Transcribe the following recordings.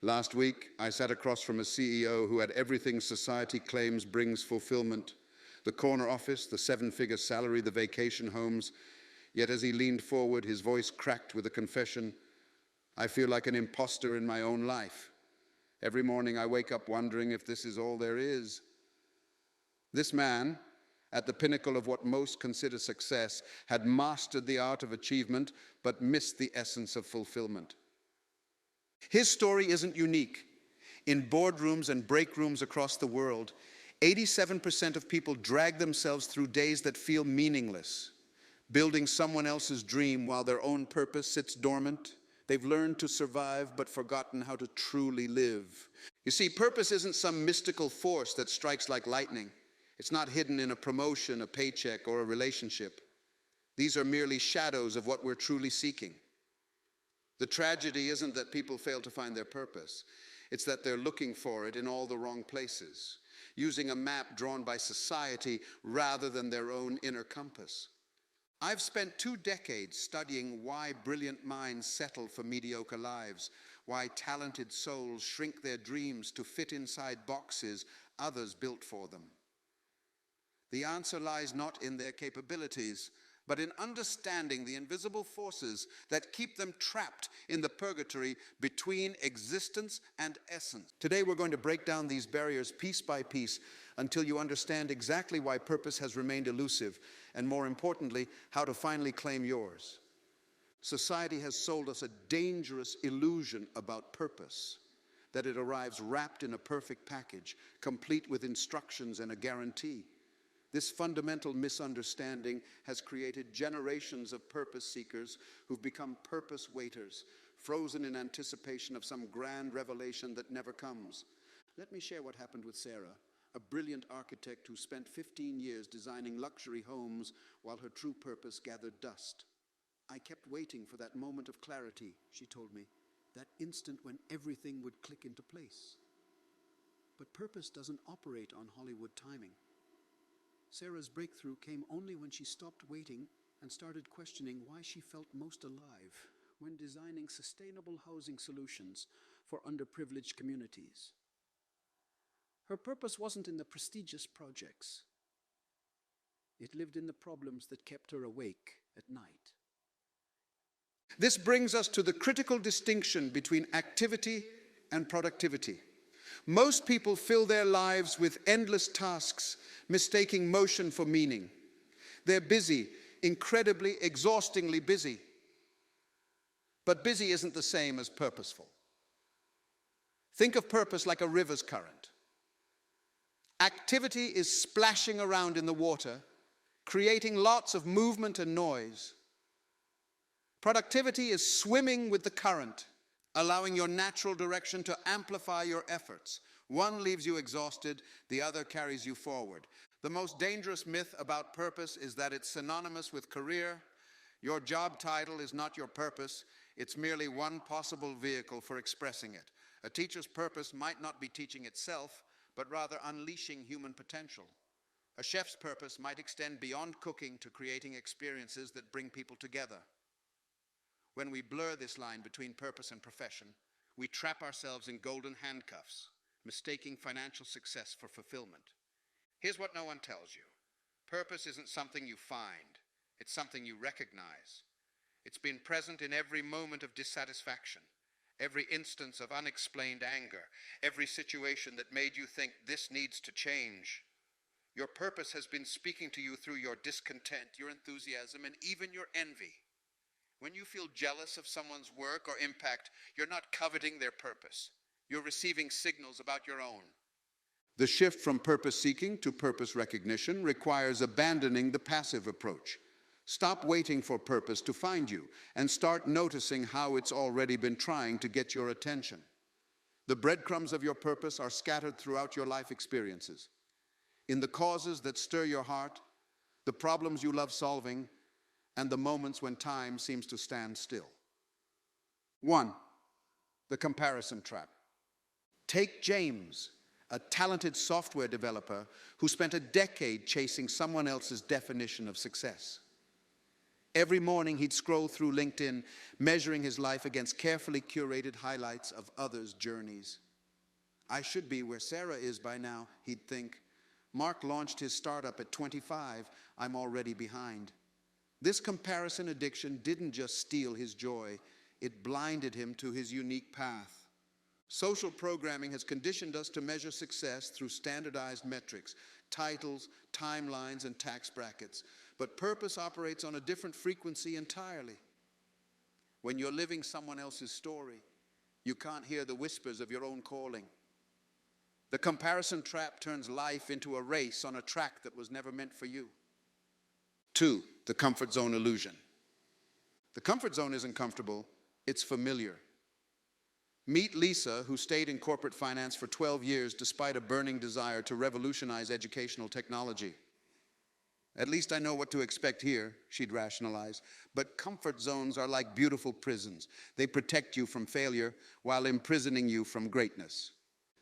Last week, I sat across from a CEO who had everything society claims brings fulfillment: the corner office, the seven-figure salary, the vacation homes. Yet as he leaned forward, his voice cracked with a confession: I feel like an imposter in my own life. Every morning I wake up wondering if this is all there is. This man, at the pinnacle of what most consider success, had mastered the art of achievement, but missed the essence of fulfillment. His story isn't unique. In boardrooms and break rooms across the world, 87% of people drag themselves through days that feel meaningless, building someone else's dream while their own purpose sits dormant. They've learned to survive but forgotten how to truly live. You see, purpose isn't some mystical force that strikes like lightning. It's not hidden in a promotion, a paycheck, or a relationship. These are merely shadows of what we're truly seeking. The tragedy isn't that people fail to find their purpose. It's that they're looking for it in all the wrong places, using a map drawn by society rather than their own inner compass. I've spent 2 decades studying why brilliant minds settle for mediocre lives, why talented souls shrink their dreams to fit inside boxes others built for them. The answer lies not in their capabilities, but in understanding the invisible forces that keep them trapped in the purgatory between existence and essence. Today we're going to break down these barriers piece by piece until you understand exactly why purpose has remained elusive, and more importantly, how to finally claim yours. Society has sold us a dangerous illusion about purpose, that it arrives wrapped in a perfect package, complete with instructions and a guarantee. This fundamental misunderstanding has created generations of purpose seekers who've become purpose waiters, frozen in anticipation of some grand revelation that never comes. Let me share what happened with Sarah, a brilliant architect who spent 15 years designing luxury homes while her true purpose gathered dust. I kept waiting for that moment of clarity, she told me, that instant when everything would click into place. But purpose doesn't operate on Hollywood timing. Sarah's breakthrough came only when she stopped waiting and started questioning why she felt most alive when designing sustainable housing solutions for underprivileged communities. Her purpose wasn't in the prestigious projects. It lived in the problems that kept her awake at night. This brings us to the critical distinction between activity and productivity. Most people fill their lives with endless tasks, mistaking motion for meaning. They're busy, incredibly, exhaustingly busy. But busy isn't the same as purposeful. Think of purpose like a river's current. Activity is splashing around in the water, creating lots of movement and noise. Productivity is swimming with the current, allowing your natural direction to amplify your efforts. One leaves you exhausted, the other carries you forward. The most dangerous myth about purpose is that it's synonymous with career. Your job title is not your purpose. It's merely one possible vehicle for expressing it. A teacher's purpose might not be teaching itself, but rather unleashing human potential. A chef's purpose might extend beyond cooking to creating experiences that bring people together. When we blur this line between purpose and profession, we trap ourselves in golden handcuffs, mistaking financial success for fulfillment. Here's what no one tells you. Purpose isn't something you find. It's something you recognize. It's been present in every moment of dissatisfaction, every instance of unexplained anger, every situation that made you think this needs to change. Your purpose has been speaking to you through your discontent, your enthusiasm, and even your envy. When you feel jealous of someone's work or impact, you're not coveting their purpose. You're receiving signals about your own. The shift from purpose seeking to purpose recognition requires abandoning the passive approach. Stop waiting for purpose to find you and start noticing how it's already been trying to get your attention. The breadcrumbs of your purpose are scattered throughout your life experiences. In the causes that stir your heart, the problems you love solving, and the moments when time seems to stand still. 1. The comparison trap. Take James, a talented software developer who spent a decade chasing someone else's definition of success. Every morning he'd scroll through LinkedIn, measuring his life against carefully curated highlights of others' journeys. I should be where Sarah is by now, he'd think. Mark launched his startup at 25. I'm already behind. This comparison addiction didn't just steal his joy, it blinded him to his unique path. Social programming has conditioned us to measure success through standardized metrics, titles, timelines, and tax brackets. But purpose operates on a different frequency entirely. When you're living someone else's story, you can't hear the whispers of your own calling. The comparison trap turns life into a race on a track that was never meant for you. 2, the comfort zone illusion. The comfort zone isn't comfortable, it's familiar. Meet Lisa, who stayed in corporate finance for 12 years despite a burning desire to revolutionize educational technology. At least I know what to expect here, she'd rationalize. But comfort zones are like beautiful prisons. They protect you from failure while imprisoning you from greatness.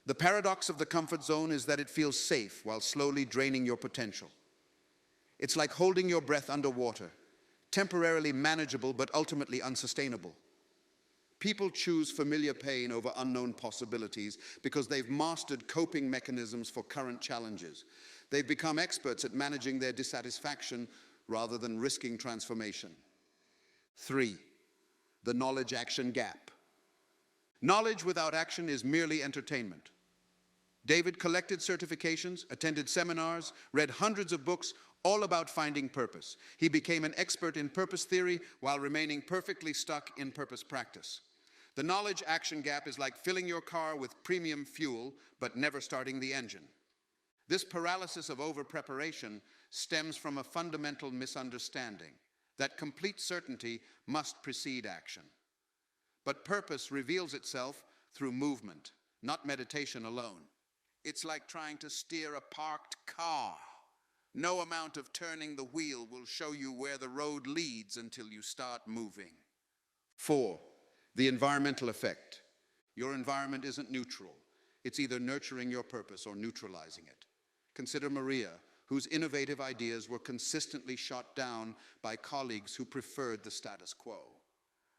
The paradox of the comfort zone is that it feels safe while slowly draining your potential. It's like holding your breath underwater, temporarily manageable but ultimately unsustainable. People choose familiar pain over unknown possibilities because they've mastered coping mechanisms for current challenges. They've become experts at managing their dissatisfaction rather than risking transformation. 3, the knowledge-action gap. Knowledge without action is merely entertainment. David collected certifications, attended seminars, read hundreds of books, all about finding purpose. He became an expert in purpose theory while remaining perfectly stuck in purpose practice. The knowledge-action gap is like filling your car with premium fuel, but never starting the engine. This paralysis of over-preparation stems from a fundamental misunderstanding that complete certainty must precede action. But purpose reveals itself through movement, not meditation alone. It's like trying to steer a parked car. No amount of turning the wheel will show you where the road leads until you start moving. 4, the environmental effect. Your environment isn't neutral. It's either nurturing your purpose or neutralizing it. Consider Maria, whose innovative ideas were consistently shot down by colleagues who preferred the status quo.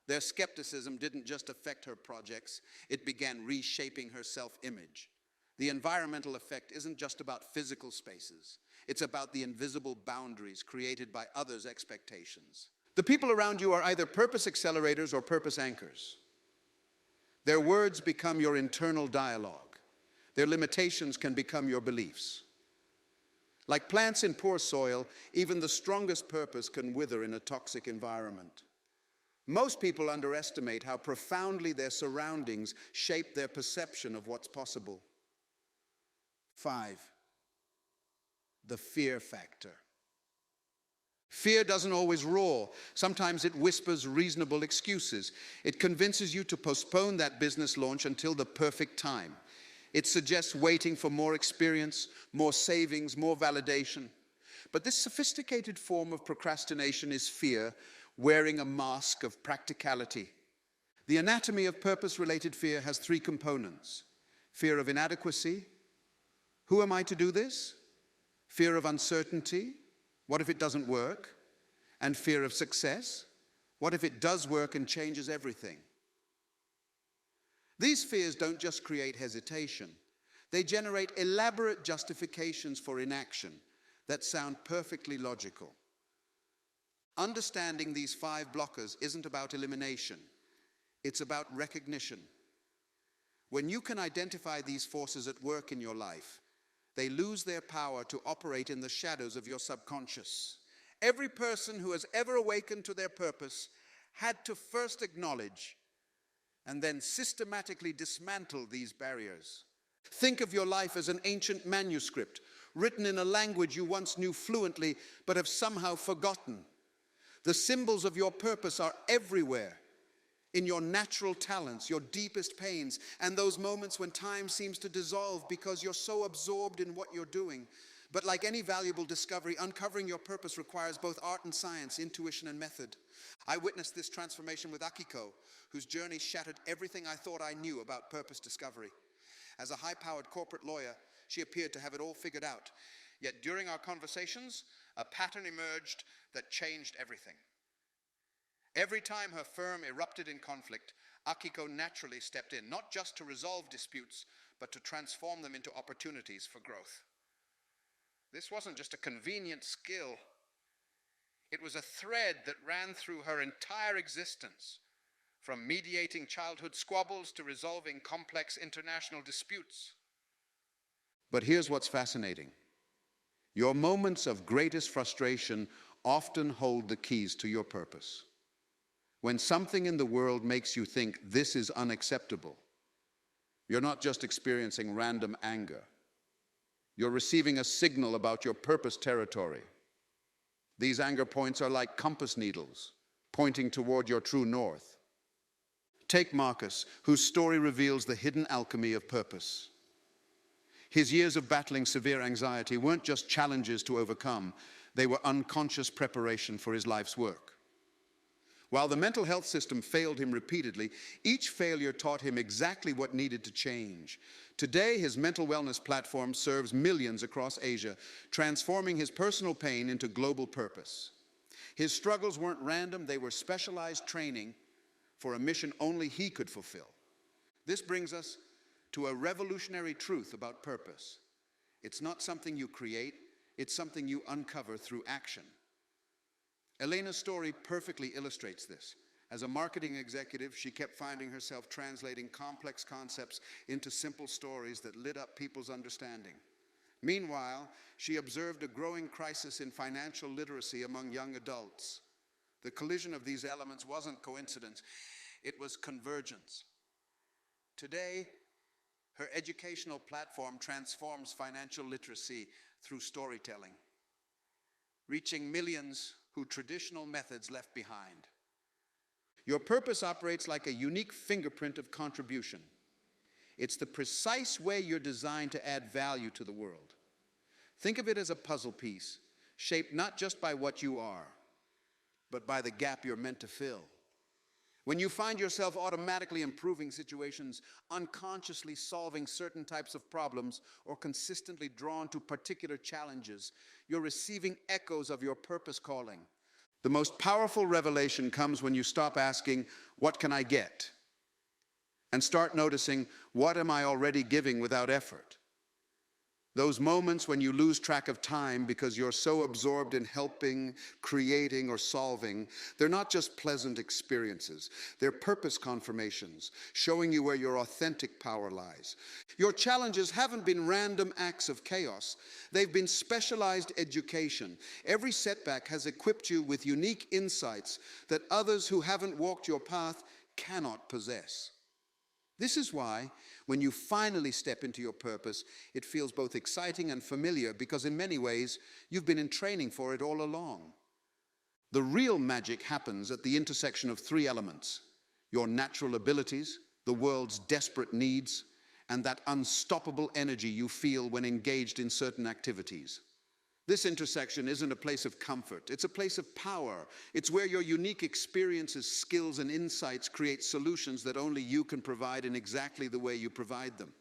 Their skepticism didn't just affect her projects, it began reshaping her self-image. The environmental effect isn't just about physical spaces. It's about the invisible boundaries created by others' expectations. The people around you are either purpose accelerators or purpose anchors. Their words become your internal dialogue. Their limitations can become your beliefs. Like plants in poor soil, even the strongest purpose can wither in a toxic environment. Most people underestimate how profoundly their surroundings shape their perception of what's possible. 5, the fear factor. Fear doesn't always roar. Sometimes it whispers reasonable excuses. It convinces you to postpone that business launch until the perfect time. It suggests waiting for more experience, more savings, more validation. But this sophisticated form of procrastination is fear wearing a mask of practicality. The anatomy of purpose-related fear has 3 components. Fear of inadequacy. Who am I to do this? Fear of uncertainty. What if it doesn't work? And fear of success. What if it does work and changes everything? These fears don't just create hesitation. They generate elaborate justifications for inaction that sound perfectly logical. Understanding these 5 blockers isn't about elimination. It's about recognition. When you can identify these forces at work in your life, they lose their power to operate in the shadows of your subconscious. Every person who has ever awakened to their purpose had to first acknowledge and then systematically dismantle these barriers. Think of your life as an ancient manuscript, written in a language you once knew fluently, but have somehow forgotten. The symbols of your purpose are everywhere, in your natural talents, your deepest pains, and those moments when time seems to dissolve because you're so absorbed in what you're doing. But like any valuable discovery, uncovering your purpose requires both art and science, intuition and method. I witnessed this transformation with Akiko, whose journey shattered everything I thought I knew about purpose discovery. As a high-powered corporate lawyer, she appeared to have it all figured out. Yet during our conversations, a pattern emerged that changed everything. Every time her firm erupted in conflict, Akiko naturally stepped in, not just to resolve disputes, but to transform them into opportunities for growth. This wasn't just a convenient skill. It was a thread that ran through her entire existence, from mediating childhood squabbles to resolving complex international disputes. But here's what's fascinating. Your moments of greatest frustration often hold the keys to your purpose. When something in the world makes you think this is unacceptable, you're not just experiencing random anger. You're receiving a signal about your purpose territory. These anger points are like compass needles, pointing toward your true north. Take Marcus, whose story reveals the hidden alchemy of purpose. His years of battling severe anxiety weren't just challenges to overcome, they were unconscious preparation for his life's work. While the mental health system failed him repeatedly, each failure taught him exactly what needed to change. Today, his mental wellness platform serves millions across Asia, transforming his personal pain into global purpose. His struggles weren't random, they were specialized training for a mission only he could fulfill. This brings us to a revolutionary truth about purpose. It's not something you create, it's something you uncover through action. Elena's story perfectly illustrates this. As a marketing executive, she kept finding herself translating complex concepts into simple stories that lit up people's understanding. Meanwhile, she observed a growing crisis in financial literacy among young adults. The collision of these elements wasn't coincidence, it was convergence. Today, her educational platform transforms financial literacy through storytelling, reaching millions who traditional methods left behind. Your purpose operates like a unique fingerprint of contribution. It's the precise way you're designed to add value to the world. Think of it as a puzzle piece, shaped not just by what you are, but by the gap you're meant to fill. When you find yourself automatically improving situations, unconsciously solving certain types of problems, or consistently drawn to particular challenges, you're receiving echoes of your purpose calling. The most powerful revelation comes when you stop asking, "What can I get?" and start noticing, "What am I already giving without effort?" Those moments when you lose track of time because you're so absorbed in helping, creating, or solving, they're not just pleasant experiences. They're purpose confirmations, showing you where your authentic power lies. Your challenges haven't been random acts of chaos. They've been specialized education. Every setback has equipped you with unique insights that others who haven't walked your path cannot possess. This is why, when you finally step into your purpose, it feels both exciting and familiar because in many ways, you've been in training for it all along. The real magic happens at the intersection of three elements: your natural abilities, the world's desperate needs, and that unstoppable energy you feel when engaged in certain activities. This intersection isn't a place of comfort, it's a place of power. It's where your unique experiences, skills, and insights create solutions that only you can provide in exactly the way you provide them.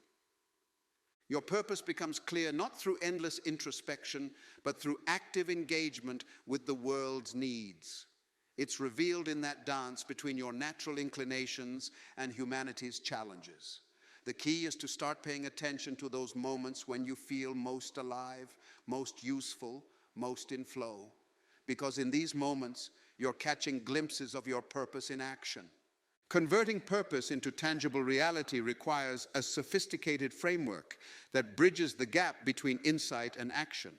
Your purpose becomes clear not through endless introspection, but through active engagement with the world's needs. It's revealed in that dance between your natural inclinations and humanity's challenges. The key is to start paying attention to those moments when you feel most alive, most useful, most in flow. Because in these moments, you're catching glimpses of your purpose in action. Converting purpose into tangible reality requires a sophisticated framework that bridges the gap between insight and action.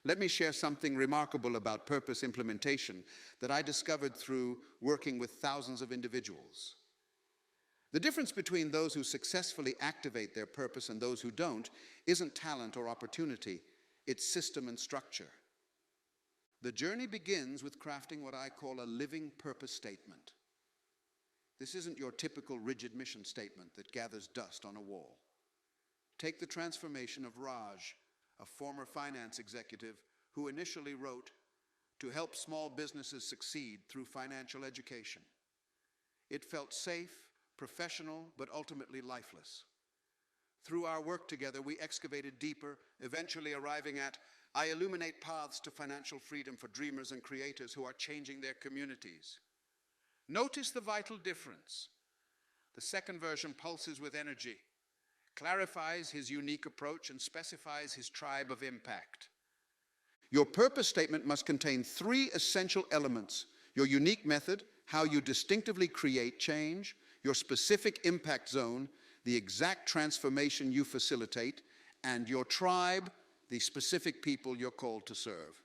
Let me share something remarkable about purpose implementation that I discovered through working with thousands of individuals. The difference between those who successfully activate their purpose and those who don't isn't talent or opportunity, it's system and structure. The journey begins with crafting what I call a living purpose statement. This isn't your typical rigid mission statement that gathers dust on a wall. Take the transformation of Raj, a former finance executive who initially wrote, "To help small businesses succeed through financial education." It felt safe, professional, but ultimately lifeless. Through our work together, we excavated deeper, eventually arriving at, "I illuminate paths to financial freedom for dreamers and creators who are changing their communities." Notice the vital difference. The second version pulses with energy, clarifies his unique approach, and specifies his tribe of impact. Your purpose statement must contain 3 essential elements: your unique method, how you distinctively create change, your specific impact zone, the exact transformation you facilitate, and your tribe, the specific people you're called to serve.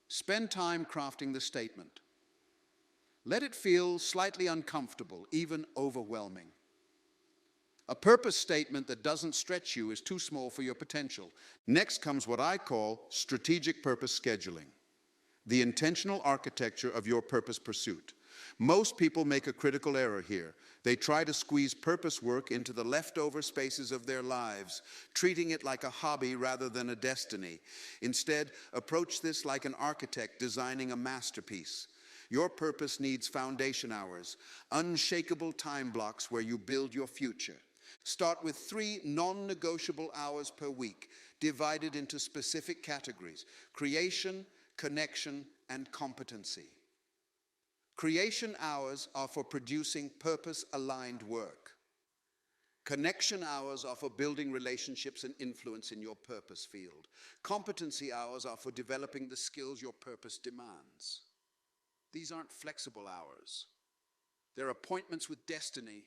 Spend time crafting the statement. Let it feel slightly uncomfortable, even overwhelming. A purpose statement that doesn't stretch you is too small for your potential. Next comes what I call strategic purpose scheduling, the intentional architecture of your purpose pursuit. Most people make a critical error here. They try to squeeze purpose work into the leftover spaces of their lives, treating it like a hobby rather than a destiny. Instead, approach this like an architect designing a masterpiece. Your purpose needs foundation hours, unshakable time blocks where you build your future. Start with 3 non-negotiable hours per week, divided into specific categories: creation, connection, and competency. Creation hours are for producing purpose-aligned work. Connection hours are for building relationships and influence in your purpose field. Competency hours are for developing the skills your purpose demands. These aren't flexible hours. They're appointments with destiny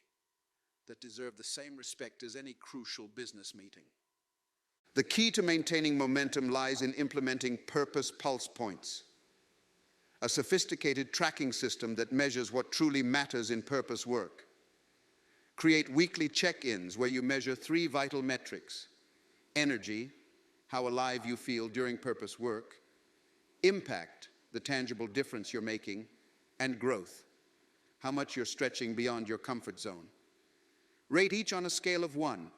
that deserve the same respect as any crucial business meeting. The key to maintaining momentum lies in implementing purpose pulse points, a sophisticated tracking system that measures what truly matters in purpose work. Create weekly check-ins where you measure 3 vital metrics: energy, how alive you feel during purpose work; impact, the tangible difference you're making; and growth, how much you're stretching beyond your comfort zone. Rate each on a scale of 1,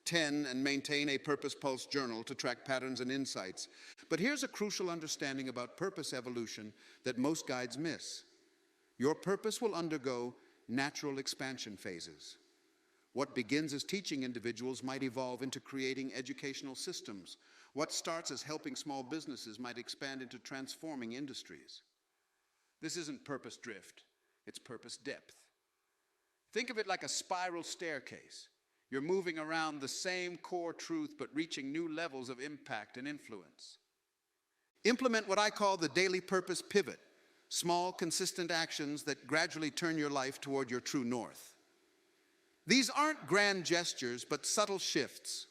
10, and maintain a purpose pulse journal to track patterns and insights. But here's a crucial understanding about purpose evolution that most guides miss. Your purpose will undergo natural expansion phases. What begins as teaching individuals might evolve into creating educational systems. What starts as helping small businesses might expand into transforming industries. This isn't purpose drift, it's purpose depth. Think of it like a spiral staircase. You're moving around the same core truth, but reaching new levels of impact and influence. Implement what I call the daily purpose pivot, small, consistent actions that gradually turn your life toward your true north. These aren't grand gestures, but subtle shifts.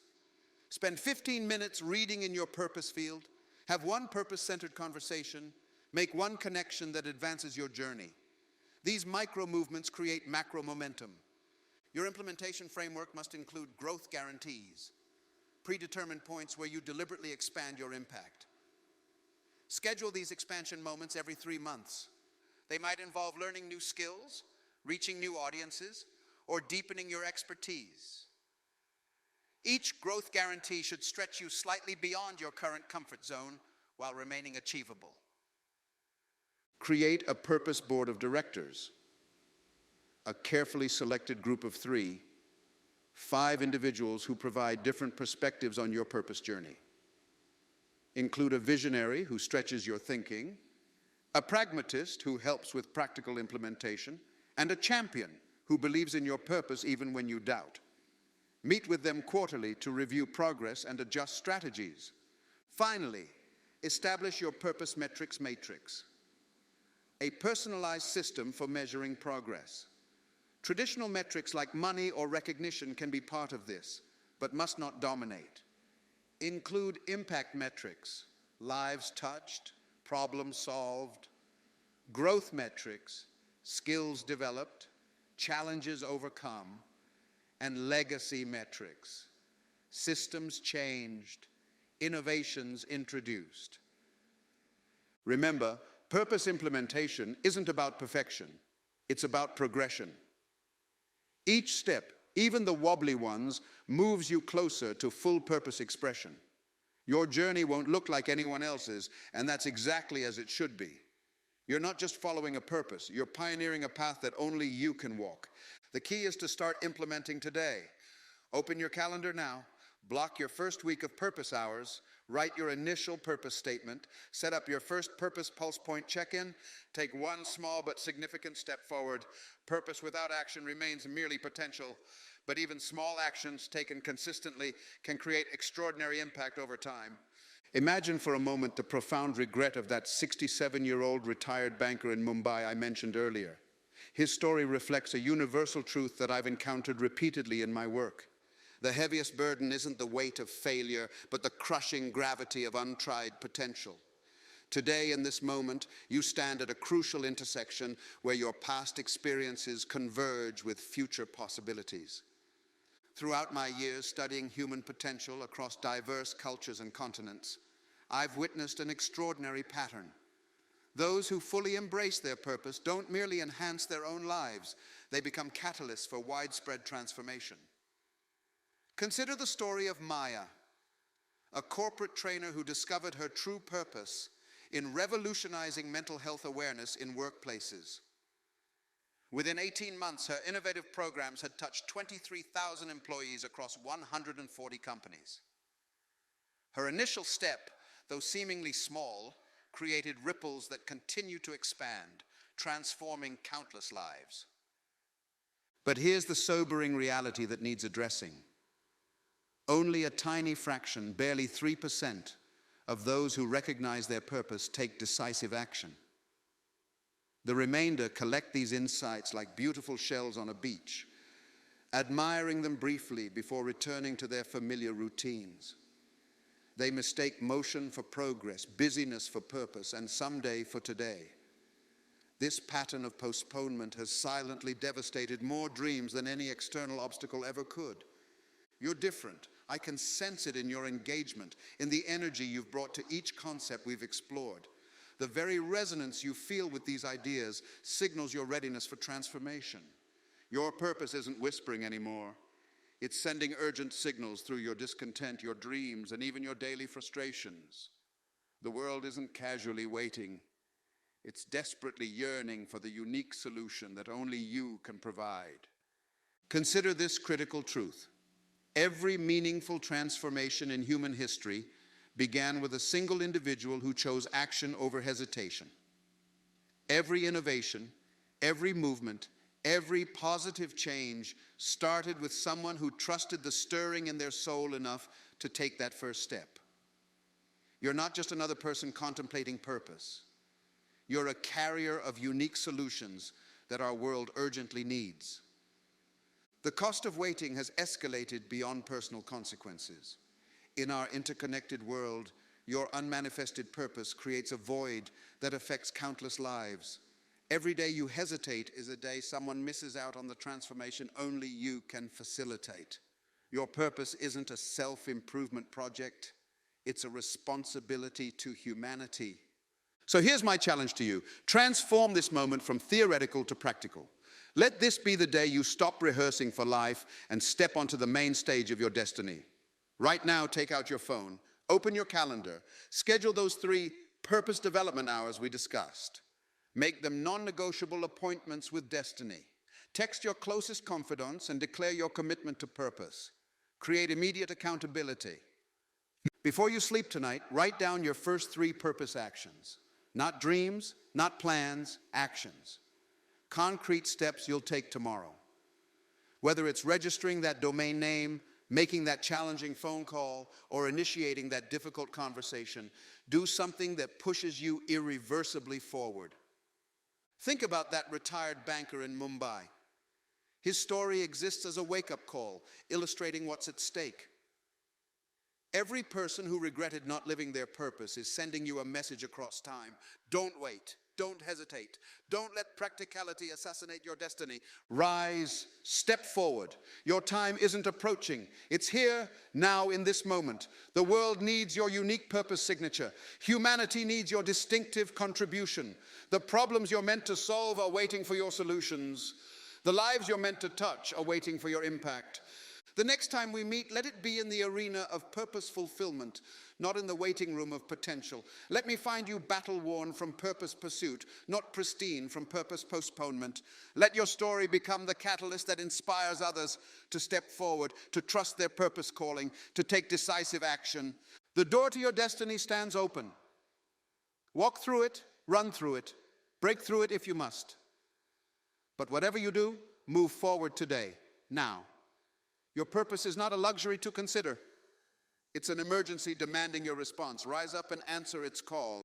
Spend 15 minutes reading in your purpose field, have 1 purpose-centered conversation, make 1 connection that advances your journey. These micro movements create macro momentum. Your implementation framework must include growth guarantees, predetermined points where you deliberately expand your impact. Schedule these expansion moments every 3 months. They might involve learning new skills, reaching new audiences, or deepening your expertise. Each growth guarantee should stretch you slightly beyond your current comfort zone while remaining achievable. Create a purpose board of directors, a carefully selected group of 3, 5 individuals who provide different perspectives on your purpose journey. Include a visionary who stretches your thinking, a pragmatist who helps with practical implementation, and a champion who believes in your purpose even when you doubt. Meet with them quarterly to review progress and adjust strategies. Finally, establish your purpose metrics matrix, a personalized system for measuring progress. Traditional metrics like money or recognition can be part of this, but must not dominate. Include impact metrics, lives touched, problems solved; growth metrics, skills developed, challenges overcome; and legacy metrics, systems changed, innovations introduced. Remember, purpose implementation isn't about perfection, it's about progression. Each step, even the wobbly ones, moves you closer to full purpose expression. Your journey won't look like anyone else's, and that's exactly as it should be. You're not just following a purpose, you're pioneering a path that only you can walk. The key is to start implementing today. Open your calendar now, Block your first week of purpose hours, write your initial purpose statement, set up your first purpose pulse point check-in, take one small but significant step forward. Purpose without action remains merely potential, but even small actions taken consistently can create extraordinary impact over time. Imagine for a moment the profound regret of that 67-year-old retired banker in Mumbai I mentioned earlier. His story reflects a universal truth that I've encountered repeatedly in my work. The heaviest burden isn't the weight of failure, but the crushing gravity of untried potential. Today, in this moment, you stand at a crucial intersection where your past experiences converge with future possibilities. Throughout my years studying human potential across diverse cultures and continents, I've witnessed an extraordinary pattern. Those who fully embrace their purpose don't merely enhance their own lives, they become catalysts for widespread transformation. Consider the story of Maya, a corporate trainer who discovered her true purpose in revolutionizing mental health awareness in workplaces. Within 18 months, her innovative programs had touched 23,000 employees across 140 companies. Her initial step, though seemingly small, created ripples that continue to expand, transforming countless lives. But here's the sobering reality that needs addressing. Only a tiny fraction, barely 3%, of those who recognize their purpose take decisive action. The remainder collect these insights like beautiful shells on a beach, admiring them briefly before returning to their familiar routines. They mistake motion for progress, busyness for purpose, and someday for today. This pattern of postponement has silently devastated more dreams than any external obstacle ever could. You're different. I can sense it in your engagement, in the energy you've brought to each concept we've explored. The very resonance you feel with these ideas signals your readiness for transformation. Your purpose isn't whispering anymore. It's sending urgent signals through your discontent, your dreams, and even your daily frustrations. The world isn't casually waiting. It's desperately yearning for the unique solution that only you can provide. Consider this critical truth. Every meaningful transformation in human history began with a single individual who chose action over hesitation. Every innovation, every movement, every positive change started with someone who trusted the stirring in their soul enough to take that first step. You're not just another person contemplating purpose. You're a carrier of unique solutions that our world urgently needs. The cost of waiting has escalated beyond personal consequences. In our interconnected world, your unmanifested purpose creates a void that affects countless lives. Every day you hesitate is a day someone misses out on the transformation only you can facilitate. Your purpose isn't a self-improvement project, it's a responsibility to humanity. So here's my challenge to you. Transform this moment from theoretical to practical. Let this be the day you stop rehearsing for life and step onto the main stage of your destiny. Right now, take out your phone, open your calendar, schedule those 3 purpose development hours we discussed. Make them non-negotiable appointments with destiny. Text your closest confidants and declare your commitment to purpose. Create immediate accountability. Before you sleep tonight, write down your first 3 purpose actions. Not dreams, not plans, actions. Concrete steps you'll take tomorrow. Whether it's registering that domain name, making that challenging phone call, or initiating that difficult conversation, do something that pushes you irreversibly forward. Think about that retired banker in Mumbai. His story exists as a wake-up call, illustrating what's at stake. Every person who regretted not living their purpose is sending you a message across time. Don't wait. Don't hesitate. Don't let practicality assassinate your destiny. Rise, step forward. Your time isn't approaching. It's here, now, in this moment. The world needs your unique purpose signature. Humanity needs your distinctive contribution. The problems you're meant to solve are waiting for your solutions. The lives you're meant to touch are waiting for your impact. The next time we meet, let it be in the arena of purpose fulfillment, not in the waiting room of potential. Let me find you battle-worn from purpose pursuit, not pristine from purpose postponement. Let your story become the catalyst that inspires others to step forward, to trust their purpose calling, to take decisive action. The door to your destiny stands open. Walk through it, run through it, break through it if you must. But whatever you do, move forward today, now. Your purpose is not a luxury to consider. It's an emergency demanding your response. Rise up and answer its call.